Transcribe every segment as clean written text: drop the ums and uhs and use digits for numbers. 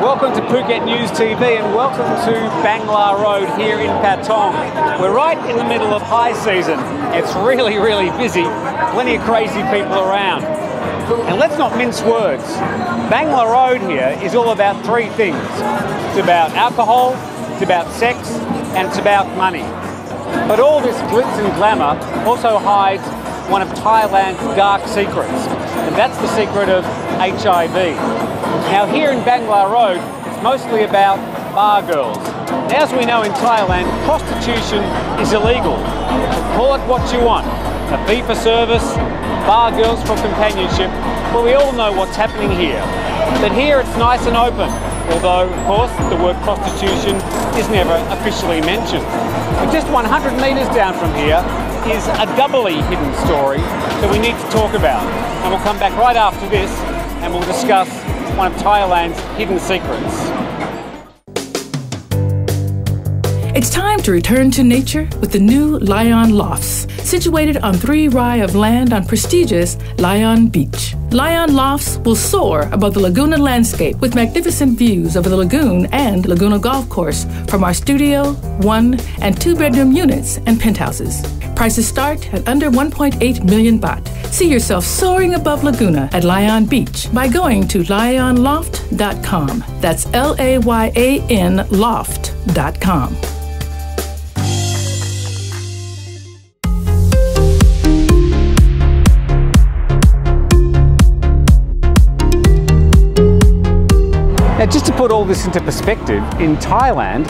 welcome to Phuket News TV and welcome to Bangla Road here in Patong. We're right in the middle of high season. It's really busy, plenty of crazy people around. And let's not mince words. Bangla Road here is all about three things. It's about alcohol, it's about sex, and it's about money. But all this glitz and glamour also hides one of Thailand's dark secrets, and that's the secret of HIV. Now here in Bangla Road, it's mostly about bar girls. Now, as we know in Thailand, prostitution is illegal. Call it what you want, a fee for service, bar girls for companionship, but we all know what's happening here. But here it's nice and open, although of course the word prostitution is never officially mentioned. But just 100 metres down from here is a doubly hidden story that we need to talk about. And we'll come back right after this and we'll discuss one of Thailand's hidden secrets. It's time to return to nature with the new Lion Lofts, situated on 3 rai of land on prestigious Lion Beach. Lion Lofts will soar above the Laguna landscape with magnificent views over the lagoon and Laguna Golf Course from our studio, 1- and 2-bedroom units and penthouses. Prices start at under 1.8 million baht. See yourself soaring above Laguna at Lion Beach by going to lionloft.com. That's LAYAN loft.com. Now, just to put all this into perspective, in Thailand,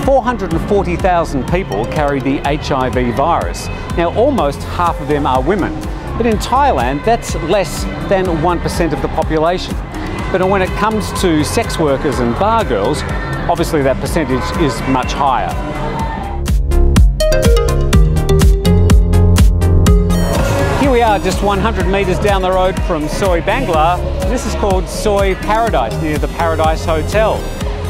440,000 people carry the HIV virus. Now, almost half of them are women. But in Thailand, that's less than 1% of the population. But when it comes to sex workers and bar girls, obviously that percentage is much higher. Here we are just 100 metres down the road from Soi Bangla. This is called Soi Paradise, near the Paradise Hotel.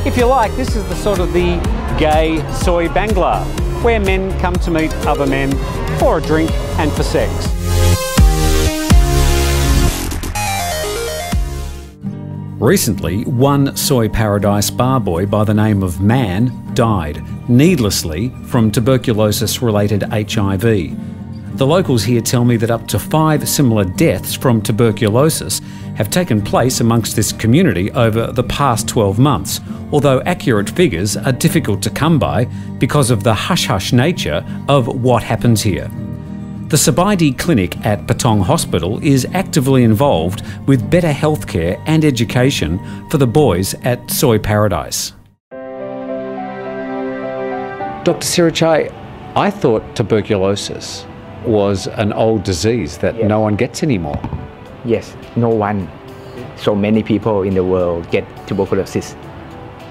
If you like, this is the sort of the gay Soi Bangla, where men come to meet other men for a drink and for sex. Recently, one Soi Paradise bar boy by the name of Man died needlessly from tuberculosis-related HIV. The locals here tell me that up to 5 similar deaths from tuberculosis have taken place amongst this community over the past 12 months, although accurate figures are difficult to come by because of the hush-hush nature of what happens here. The Sabaidi Clinic at Patong Hospital is actively involved with better healthcare and education for the boys at Soi Paradise. Dr. Sirachai, I thought tuberculosis was an old disease that no one gets anymore. Yes, no one. So many people in the world get tuberculosis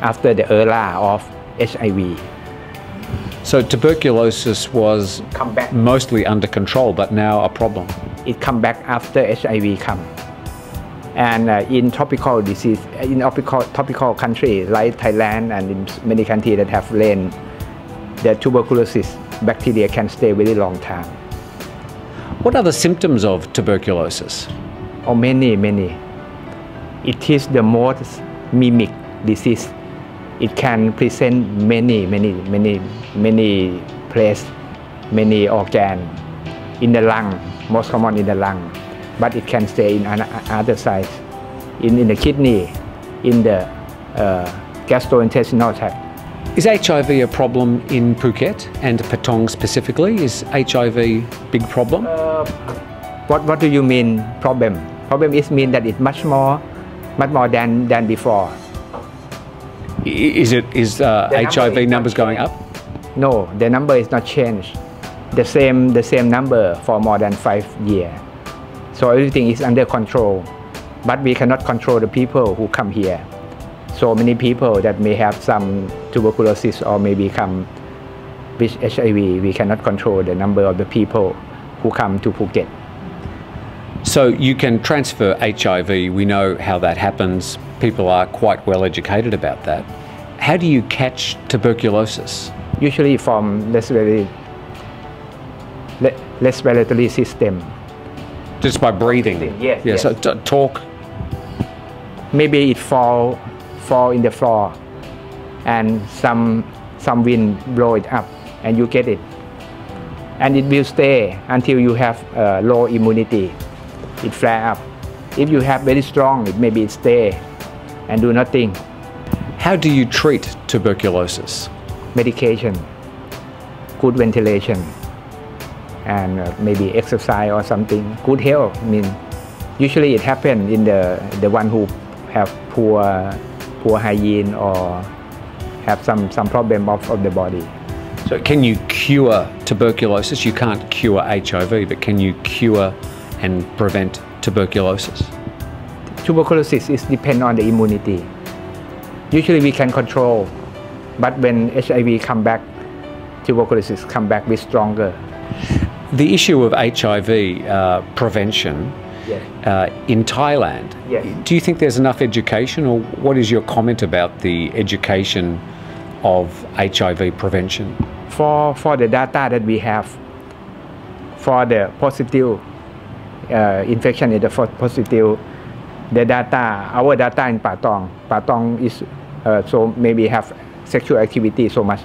after the era of HIV. So tuberculosis was mostly under control, but now a problem. It come back after HIV come. And in tropical disease, in tropical countries like Thailand and in many countries that have rain, the tuberculosis bacteria can stay very long time. What are the symptoms of tuberculosis? Oh, many. It is the most mimic disease. It can present many places, many organs in the lung, most common in the lung, but it can stay in other sides, in the kidney, in the gastrointestinal tract. Is HIV a problem in Phuket and Patong specifically? Is HIV a big problem? What do you mean problem? Problem is mean that it's much more than before. Is HIV numbers going up? No, the number is not changed. The same number for more than 5 years. So everything is under control, but we cannot control the people who come here. So many people that may have some tuberculosis or may become with HIV, we cannot control the number of the people who come to Phuket. So you can transfer HIV, we know how that happens. People are quite well educated about that. How do you catch tuberculosis? Usually from respiratory system. Just by breathing? Yes. Yeah. Yes. So talk. Maybe it fall fall in the floor, and some wind blow it up, and you get it, and it will stay until you have low immunity. It flare up. If you have very strong, it maybe stay and do nothing. How do you treat tuberculosis? Medication, good ventilation, and maybe exercise or something. Good health. I mean, usually it happens in the one who have poor hygiene or have some problem of the body. So can you cure tuberculosis? You can't cure HIV, but can you cure and prevent tuberculosis? Tuberculosis is depend on the immunity. Usually we can control, but when HIV come back, tuberculosis come back with stronger. The issue of HIV prevention in Thailand, Yes. do you think there's enough education, or what is your comment about the education of HIV prevention? For the data that we have, for the positive infection in the positive, the data, our data in Patong is so maybe have sexual activity so much,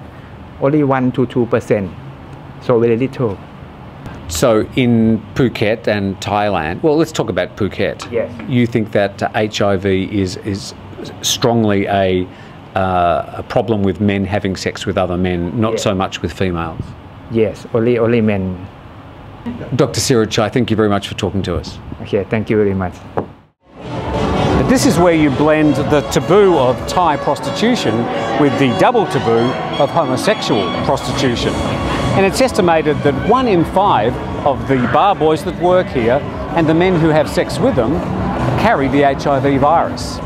only 1 to 2%, so very little. So in Phuket and Thailand, well, let's talk about Phuket. Yes. You think that HIV is strongly a problem with men having sex with other men, not Yes. so much with females? Yes, only men. Dr. Sirachai, thank you very much for talking to us. Okay, thank you very much. This is where you blend the taboo of Thai prostitution with the double taboo of homosexual prostitution. And it's estimated that 1 in 5 of the bar boys that work here and the men who have sex with them carry the HIV virus.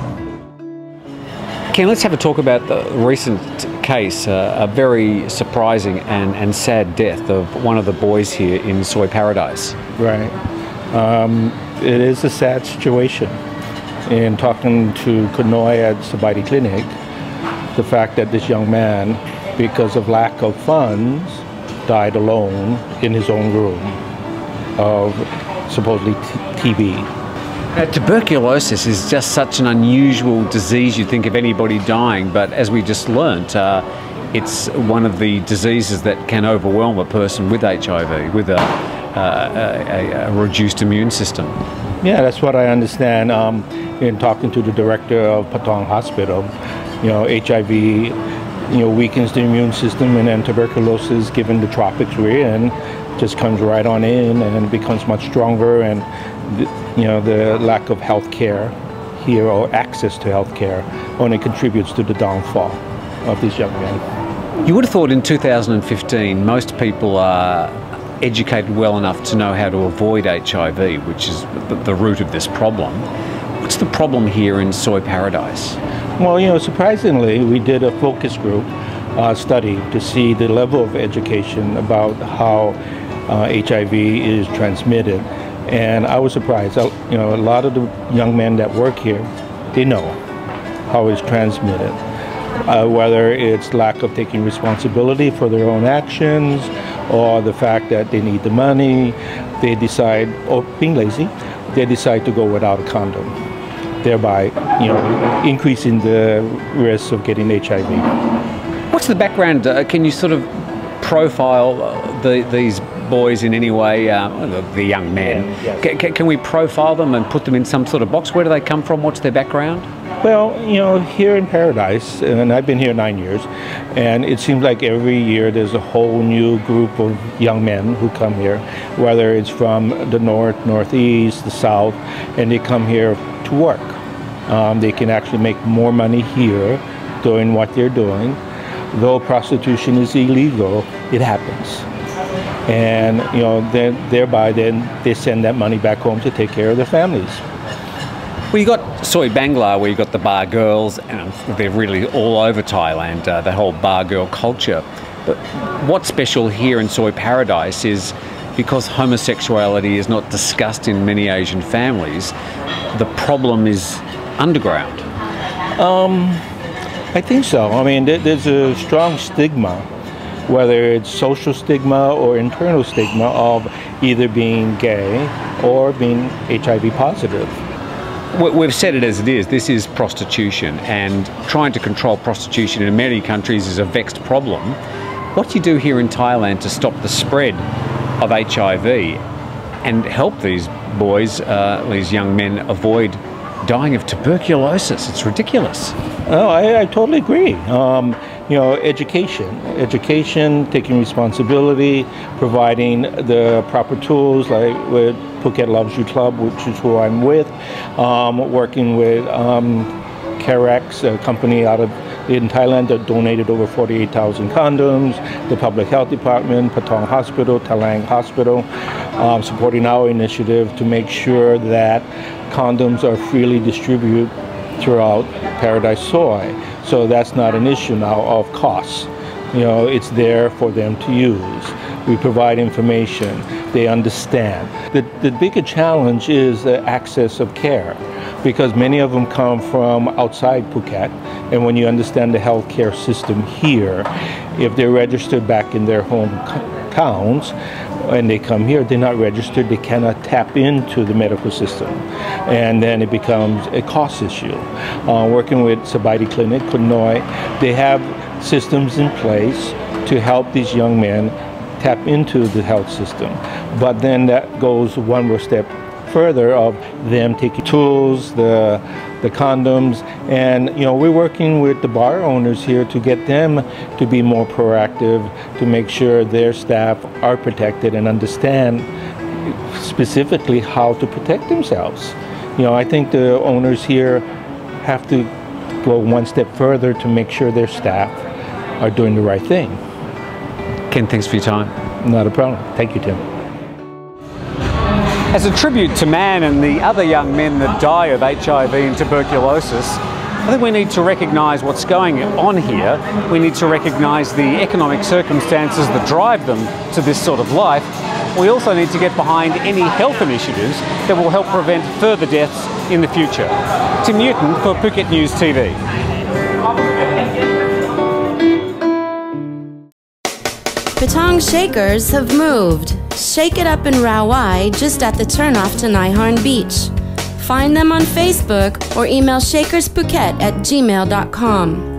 Ken, let's have a talk about the recent case, a very surprising and sad death of one of the boys here in Soy Paradise. Right. It is a sad situation. In talking to Kunoy at Sabaiti Clinic, the fact that this young man, because of lack of funds, died alone in his own room of supposedly TB. Tuberculosis is just such an unusual disease. You'd think of anybody dying, but as we just learnt, it's one of the diseases that can overwhelm a person with HIV, with a reduced immune system. Yeah, that's what I understand. In talking to the director of Patong Hospital, HIV, weakens the immune system, and then tuberculosis, given the tropics we're in, just comes right on in and becomes much stronger. And the lack of health care here, or access to health care, only contributes to the downfall of these young men. You would have thought in 2015 most people are educated well enough to know how to avoid HIV, which is the root of this problem. What's the problem here in Soy Paradise? Well, surprisingly, we did a focus group study to see the level of education about how HIV is transmitted. And I was surprised. A lot of the young men that work here, they know how it's transmitted. Whether it's lack of taking responsibility for their own actions, or the fact that they need the money, they decide, or being lazy, they decide to go without a condom, thereby, increasing the risk of getting HIV. What's the background? Can you sort of profile these boys in any way, the young men? Yes. Can we profile them and put them in some sort of box? Where do they come from? What's their background? Well, here in Paradise, and I've been here 9 years, and it seems like every year there's a whole new group of young men who come here, whether it's from the north, northeast, the south, and they come here to work. They can actually make more money here doing what they're doing. Though prostitution is illegal, it happens. And, thereby then they send that money back home to take care of their families. Well, you got Soy Bangla, where you got the bar girls, and they're really all over Thailand, the whole bar girl culture. But what's special here in Soy Paradise is because homosexuality is not discussed in many Asian families, the problem is underground. I think so. I mean, there's a strong stigma, whether it's social stigma or internal stigma, of either being gay or being HIV positive. We've said it as it is. This is prostitution, and trying to control prostitution in many countries is a vexed problem. What do you do here in Thailand to stop the spread of HIV and help these boys, these young men, avoid dying of tuberculosis? It's ridiculous. Oh, I totally agree. Education, taking responsibility, providing the proper tools, like with Phuket Loves You Club, which is who I'm with, working with Carex, a company in Thailand that donated over 48,000 condoms, the Public Health Department, Patong Hospital, Talang Hospital, supporting our initiative to make sure that condoms are freely distributed throughout Paradise Soy. So that's not an issue now of costs. It's there for them to use. We provide information. They understand. The bigger challenge is the access of care, because many of them come from outside Phuket, and when you understand the healthcare system here, if they're registered back in their home towns and they come here, they're not registered, they cannot tap into the medical system, and then it becomes a cost issue. Working with Sabaidi Clinic, Khun Noi, they have systems in place to help these young men tap into the health system. But then that goes one more step further of them taking tools, the condoms, and we're working with the bar owners here to get them to be more proactive, to make sure their staff are protected and understand specifically how to protect themselves. I think the owners here have to go one step further to make sure their staff are doing the right thing. Ken, thanks for your time. Not a problem. Thank you, Tim. As a tribute to Man and the other young men that die of HIV and tuberculosis, I think we need to recognise what's going on here. We need to recognise the economic circumstances that drive them to this sort of life. We also need to get behind any health initiatives that will help prevent further deaths in the future. Tim Newton for Phuket News TV. Patong Shakers have moved. Shake it up in Rawai, just at the turnoff to Naiharn Beach. Find them on Facebook or email shakersphuket@gmail.com.